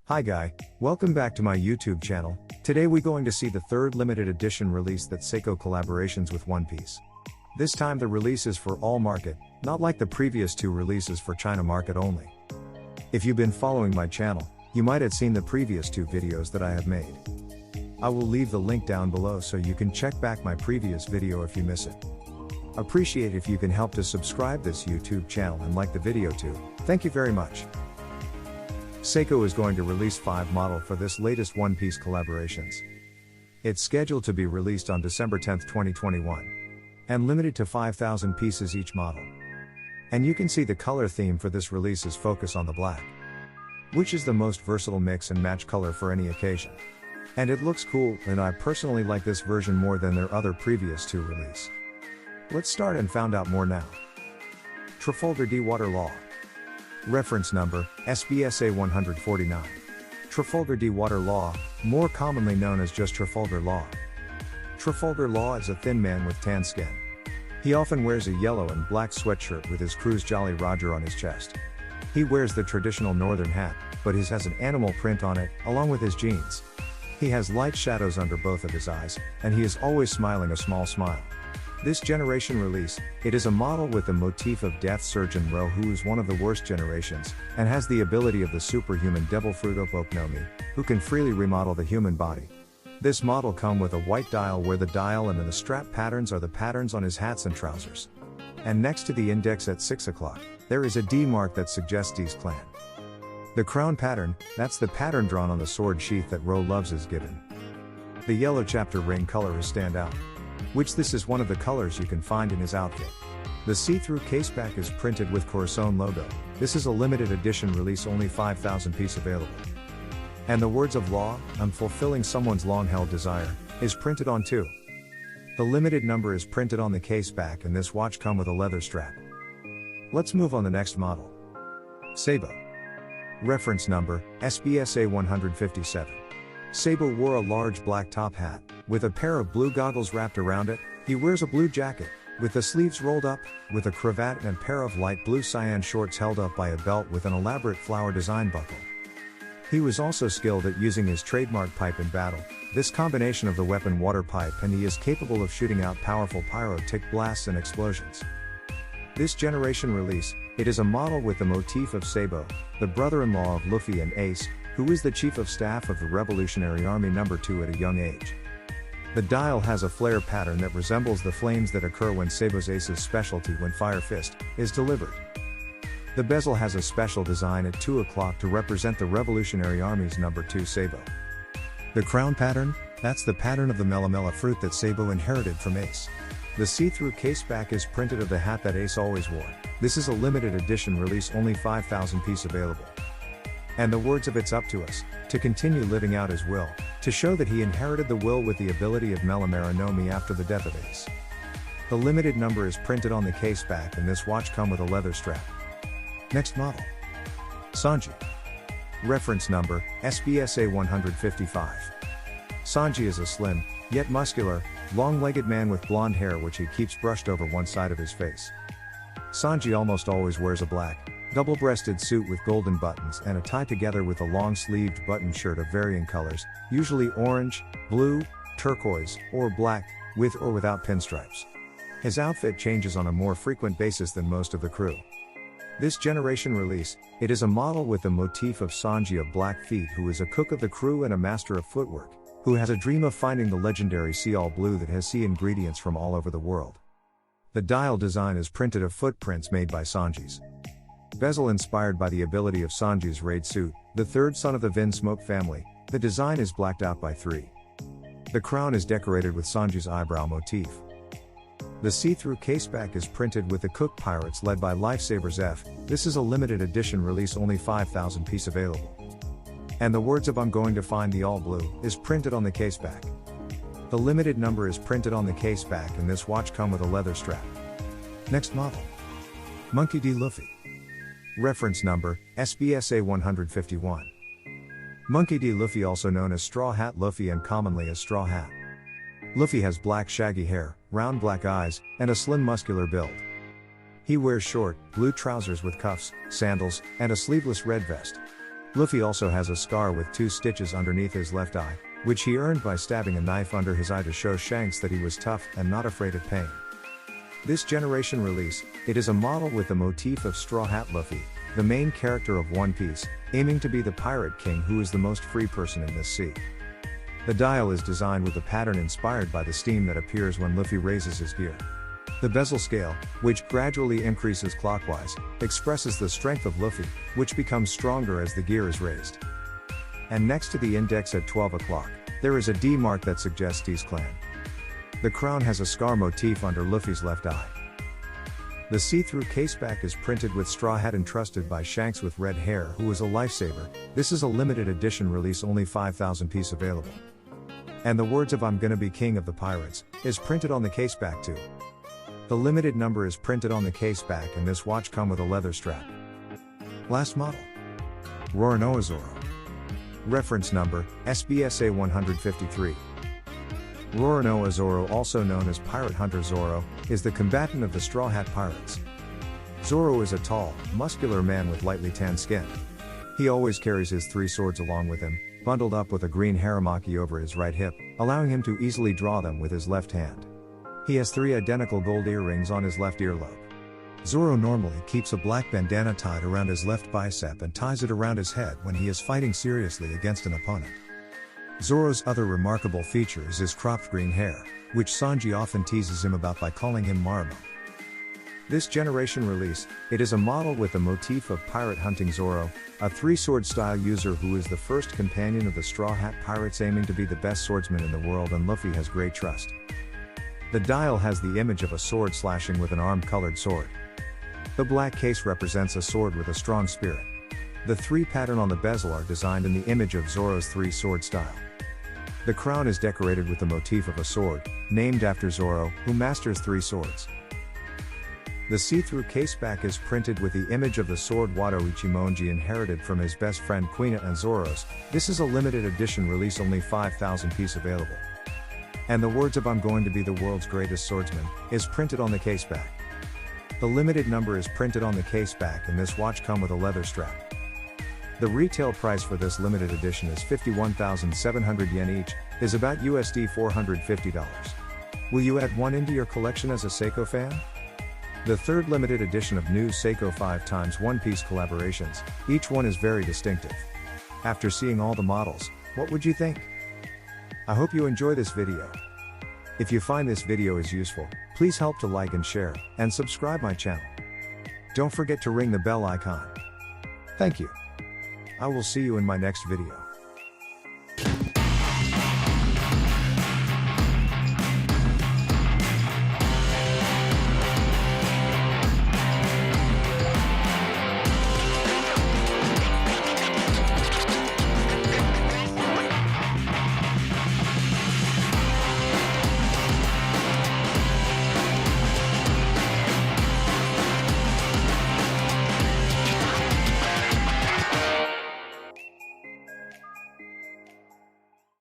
Hi guy, welcome back to my YouTube channel. Today we're going to see the third limited edition release that Seiko collaborations with One Piece. This time the release is for all market, not like the previous two releases for China market only. If you've been following my channel, you might have seen the previous two videos that I have made. I will leave the link down below so you can check back my previous video if you miss it. Appreciate if you can help to subscribe this YouTube channel and like the video too. Thank you very much. Seiko is going to release 5 model for this latest One Piece collaborations. It's scheduled to be released on December 10, 2021. And limited to 5,000 pieces each model. And you can see the color theme for this release is focus on the black, which is the most versatile mix and match color for any occasion. And it looks cool, and I personally like this version more than their other previous two release. Let's start and find out more now. Trafalgar Law. Reference number, SBSA 149. Trafalgar Law, more commonly known as just Trafalgar Law. Trafalgar Law is a thin man with tan skin. He often wears a yellow and black sweatshirt with his crew's Jolly Roger on his chest. He wears the traditional northern hat, but his has an animal print on it, along with his jeans. He has light shadows under both of his eyes, and he is always smiling a small smile. This generation release, it is a model with the motif of Death Surgeon Ro, who is one of the worst generations, and has the ability of the superhuman Devil Fruit Opoknomi, who can freely remodel the human body. This model come with a white dial where the dial and the strap patterns are the patterns on his hats and trousers. And next to the index at 6 o'clock, there is a D mark that suggests D's clan. The crown pattern, that's the pattern drawn on the sword sheath that Ro loves is given. The yellow chapter ring color is stand out, which this is one of the colors you can find in his outfit. The see-through caseback is printed with Corazon logo. This is a limited edition release, only 5,000 piece available. And the words of law, I'm fulfilling someone's long-held desire, is printed on too. The limited number is printed on the caseback, and this watch come with a leather strap. Let's move on the next model. Sabo. Reference number, SBSA 157. Sabo wore a large black top hat, with a pair of blue goggles wrapped around it. He wears a blue jacket, with the sleeves rolled up, with a cravat and a pair of light blue cyan shorts held up by a belt with an elaborate flower design buckle. He was also skilled at using his trademark pipe in battle, this combination of the weapon water pipe, and he is capable of shooting out powerful pyrotech blasts and explosions. This generation release, it is a model with the motif of Sabo, the brother-in-law of Luffy and Ace, who is the chief of staff of the Revolutionary Army No. 2 at a young age. The dial has a flare pattern that resembles the flames that occur when Sabo's Ace's specialty when Fire Fist is delivered. The bezel has a special design at 2 o'clock to represent the Revolutionary Army's No. 2 Sabo. The crown pattern, that's the pattern of the melamela fruit that Sabo inherited from Ace. The see-through caseback is printed of the hat that Ace always wore. This is a limited edition release, only 5,000 piece available. And the words of it's up to us, to continue living out his will, to show that he inherited the will with the ability of Melamera Nomi after the death of Ace. The limited number is printed on the caseback, and this watch come with a leather strap. Next model. Sanji. Reference number, SBSA 155. Sanji is a slim, yet muscular, long-legged man with blonde hair which he keeps brushed over one side of his face. Sanji almost always wears a black, double-breasted suit with golden buttons and a tie together with a long-sleeved button shirt of varying colors, usually orange, blue, turquoise, or black, with or without pinstripes. His outfit changes on a more frequent basis than most of the crew. This generation release, it is a model with the motif of Sanji of Blackfeet, who is a cook of the crew and a master of footwork, who has a dream of finding the legendary sea all blue that has sea ingredients from all over the world. The dial design is printed of footprints made by Sanji's. Bezel inspired by the ability of Sanji's raid suit, the third son of the Vin Smoke family. The design is blacked out by 3. The crown is decorated with Sanji's eyebrow motif. The see-through caseback is printed with the Cook Pirates led by Lifesavers F. This is a limited edition release, only 5,000 piece available. And the words of I'm going to find the all blue is printed on the caseback. The limited number is printed on the caseback, and this watch come with a leather strap. Next model. Monkey D Luffy. Reference number, SBSA 151. Monkey D Luffy, also known as Straw Hat Luffy and commonly as Straw Hat. Luffy has black shaggy hair, round black eyes, and a slim muscular build. He wears short, blue trousers with cuffs, sandals, and a sleeveless red vest. Luffy also has a scar with 2 stitches underneath his left eye, which he earned by stabbing a knife under his eye to show Shanks that he was tough and not afraid of pain. This generation release, it is a model with the motif of Straw Hat Luffy, the main character of One Piece, aiming to be the pirate king who is the most free person in this sea. The dial is designed with a pattern inspired by the steam that appears when Luffy raises his gear. The bezel scale, which gradually increases clockwise, expresses the strength of Luffy, which becomes stronger as the gear is raised. And next to the index at 12 o'clock, there is a D mark that suggests D's clan. The crown has a scar motif under Luffy's left eye. The see-through caseback is printed with straw hat entrusted by Shanks with red hair, who is a lifesaver. This is a limited edition release, only 5,000 piece available. And the words of "I'm gonna be king of the pirates" is printed on the caseback too. The limited number is printed on the caseback, and this watch come with a leather strap. Last model. Roronoa Zoro. Reference number, SBSA 153. Roronoa Zoro, also known as Pirate Hunter Zoro, is the combatant of the Straw Hat Pirates. Zoro is a tall, muscular man with lightly tanned skin. He always carries his 3 swords along with him, bundled up with a green haramaki over his right hip, allowing him to easily draw them with his left hand. He has 3 identical gold earrings on his left earlobe. Zoro normally keeps a black bandana tied around his left bicep and ties it around his head when he is fighting seriously against an opponent. Zoro's other remarkable feature is his cropped green hair, which Sanji often teases him about by calling him Marimo. This generation release, it is a model with the motif of pirate hunting Zoro, a 3-sword style user who is the first companion of the Straw Hat Pirates, aiming to be the best swordsman in the world, and Luffy has great trust. The dial has the image of a sword slashing with an arm-colored sword. The black case represents a sword with a strong spirit. The 3 pattern on the bezel are designed in the image of Zoro's 3-sword style. The crown is decorated with the motif of a sword, named after Zoro, who masters 3 swords. The see-through caseback is printed with the image of the sword Wado Ichimonji inherited from his best friend Quina and Zoro's. This is a limited edition release, only 5,000 piece available. And the words of "I'm going to be the world's greatest swordsman" is printed on the caseback. The limited number is printed on the caseback, and this watch come with a leather strap. The retail price for this limited edition is 51,700 yen each, is about USD $450. Will you add one into your collection as a Seiko fan? The 3rd limited edition of new Seiko 5x One Piece collaborations, each one is very distinctive. After seeing all the models, what would you think? I hope you enjoy this video. If you find this video is useful, please help to like and share, and subscribe my channel. Don't forget to ring the bell icon. Thank you. I will see you in my next video.